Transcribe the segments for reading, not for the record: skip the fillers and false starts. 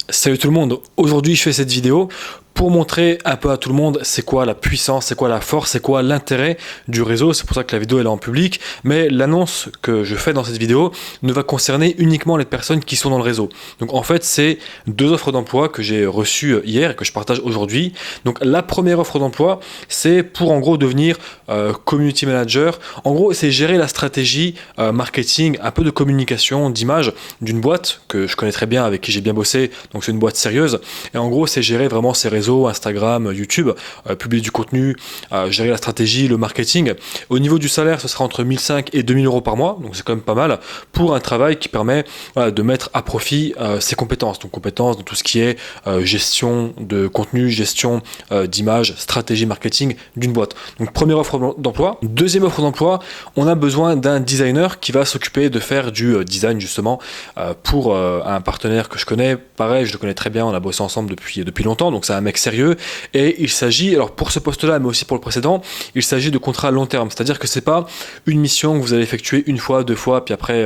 Salut tout le monde, aujourd'hui je fais cette vidéo pour montrer un peu à tout le monde c'est quoi la puissance, c'est quoi la force, c'est quoi l'intérêt du réseau. C'est pour ça que la vidéo elle est en public, mais l'annonce que je fais dans cette vidéo ne va concerner uniquement les personnes qui sont dans le réseau. Donc en fait c'est deux offres d'emploi que j'ai reçues hier et que je partage aujourd'hui. Donc la première offre d'emploi c'est pour en gros devenir community manager. En gros c'est gérer la stratégie marketing, un peu de communication, d'image d'une boîte que je connais très bien, avec qui j'ai bien bossé. Donc c'est une boîte sérieuse et en gros c'est gérer vraiment ses réseaux, Instagram, YouTube, publier du contenu, gérer la stratégie, le marketing. Au niveau du salaire, ce sera entre 1500 et 2000 euros par mois, donc c'est quand même pas mal pour un travail qui permet de mettre à profit ses compétences. Donc compétences dans tout ce qui est gestion de contenu, gestion d'image, stratégie marketing d'une boîte. Donc première offre d'emploi. Deuxième offre d'emploi, on a besoin d'un designer qui va s'occuper de faire du design justement pour un partenaire que je connais. Pareil, je le connais très bien, on a bossé ensemble depuis longtemps, donc c'est un mec sérieux. Et il s'agit, alors pour ce poste-là, mais aussi pour le précédent, il s'agit de contrats à long terme. C'est-à-dire que c'est pas une mission que vous allez effectuer une fois, deux fois, puis après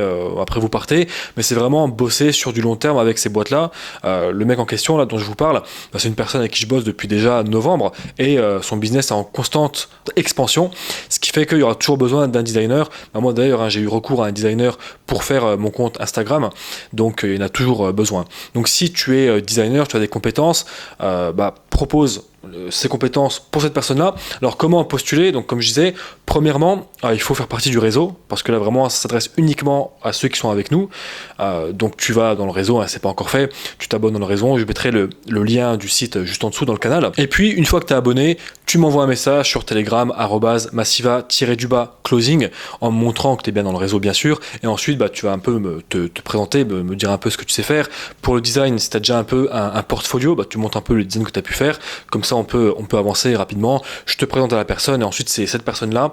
vous partez, mais c'est vraiment bosser sur du long terme avec ces boîtes-là. Le mec en question, là, dont je vous parle, c'est une personne avec qui je bosse depuis déjà novembre, et son business est en constante expansion, ce qui fait qu'il y aura toujours besoin d'un designer. Moi d'ailleurs, j'ai eu recours à un designer pour faire mon compte Instagram, donc il y en a toujours besoin. Donc si tu es designer, tu as des compétences, propose ces compétences pour cette personne-là. Alors comment postuler? Donc comme je disais, premièrement, il faut faire partie du réseau, parce que là vraiment ça s'adresse uniquement à ceux qui sont avec nous. Donc tu vas dans le réseau, c'est pas encore fait, tu t'abonnes dans le réseau, je mettrai le lien du site juste en dessous dans le canal. Et puis une fois que tu es abonné, tu m'envoies un message sur Telegram @massiva-closing en me montrant que tu es bien dans le réseau bien sûr, et ensuite tu vas un peu te présenter, me dire un peu ce que tu sais faire. Pour le design, si tu as déjà un peu un portfolio, tu montres un peu le design que tu as pu faire, comme ça on peut avancer rapidement. Je te présente à la personne et ensuite c'est cette personne-là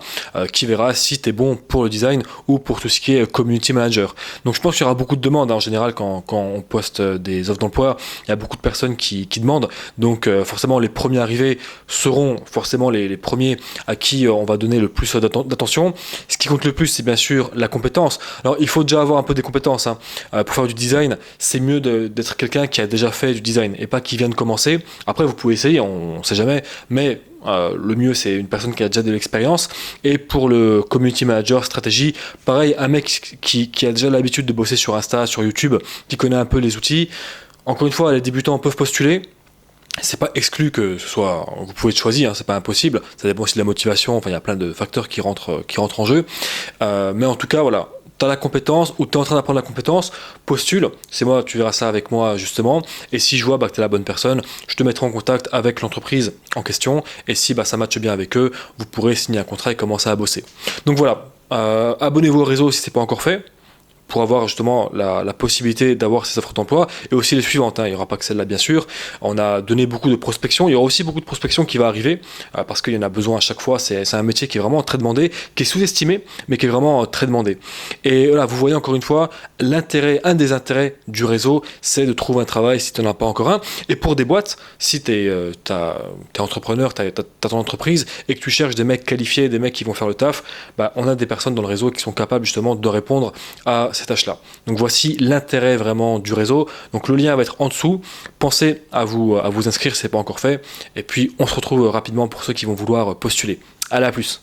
qui verra si tu es bon pour le design ou pour tout ce qui est community manager. Donc je pense qu'il y aura beaucoup de demandes en général quand on poste des offres d'emploi, il y a beaucoup de personnes qui demandent, donc forcément les premiers arrivés seront forcément les premiers à qui on va donner le plus d'attention. Ce qui compte le plus, c'est bien sûr la compétence. Alors il faut déjà avoir un peu des compétences, pour faire du design, c'est mieux d'être quelqu'un qui a déjà fait du design et pas qui vient de commencer. Après vous pouvez essayer, on sait jamais, mais le mieux c'est une personne qui a déjà de l'expérience. Et pour le community manager stratégie, pareil, un mec qui a déjà l'habitude de bosser sur Insta, sur YouTube, qui connaît un peu les outils. Encore une fois, les débutants peuvent postuler. C'est pas exclu que ce soit, vous pouvez choisir, c'est pas impossible, ça dépend aussi de la motivation, enfin il y a plein de facteurs qui rentrent en jeu, mais en tout cas voilà, tu as la compétence ou tu es en train d'apprendre la compétence, postule, c'est moi, tu verras ça avec moi justement, et si je vois que tu es la bonne personne, je te mettrai en contact avec l'entreprise en question, et si ça matche bien avec eux, vous pourrez signer un contrat et commencer à bosser. Donc voilà, abonnez-vous au réseau si c'est pas encore fait, pour avoir justement la possibilité d'avoir ces offres d'emploi, et aussi les suivantes, il n'y aura pas que celle-là bien sûr. On a donné beaucoup de prospection, il y aura aussi beaucoup de prospection qui va arriver, parce qu'il y en a besoin à chaque fois. C'est un métier qui est vraiment très demandé, qui est sous-estimé, mais qui est vraiment très demandé. Et voilà, vous voyez encore une fois, un des intérêts du réseau, c'est de trouver un travail si tu n'en as pas encore un. Et pour des boîtes, si tu es entrepreneur, tu as ton entreprise, et que tu cherches des mecs qualifiés, des mecs qui vont faire le taf, on a des personnes dans le réseau qui sont capables justement de répondre à ces tâches-là. Donc voici l'intérêt vraiment du réseau. Donc le lien va être en dessous. Pensez à vous inscrire si ce n'est pas encore fait. Et puis on se retrouve rapidement pour ceux qui vont vouloir postuler. Allez, à plus.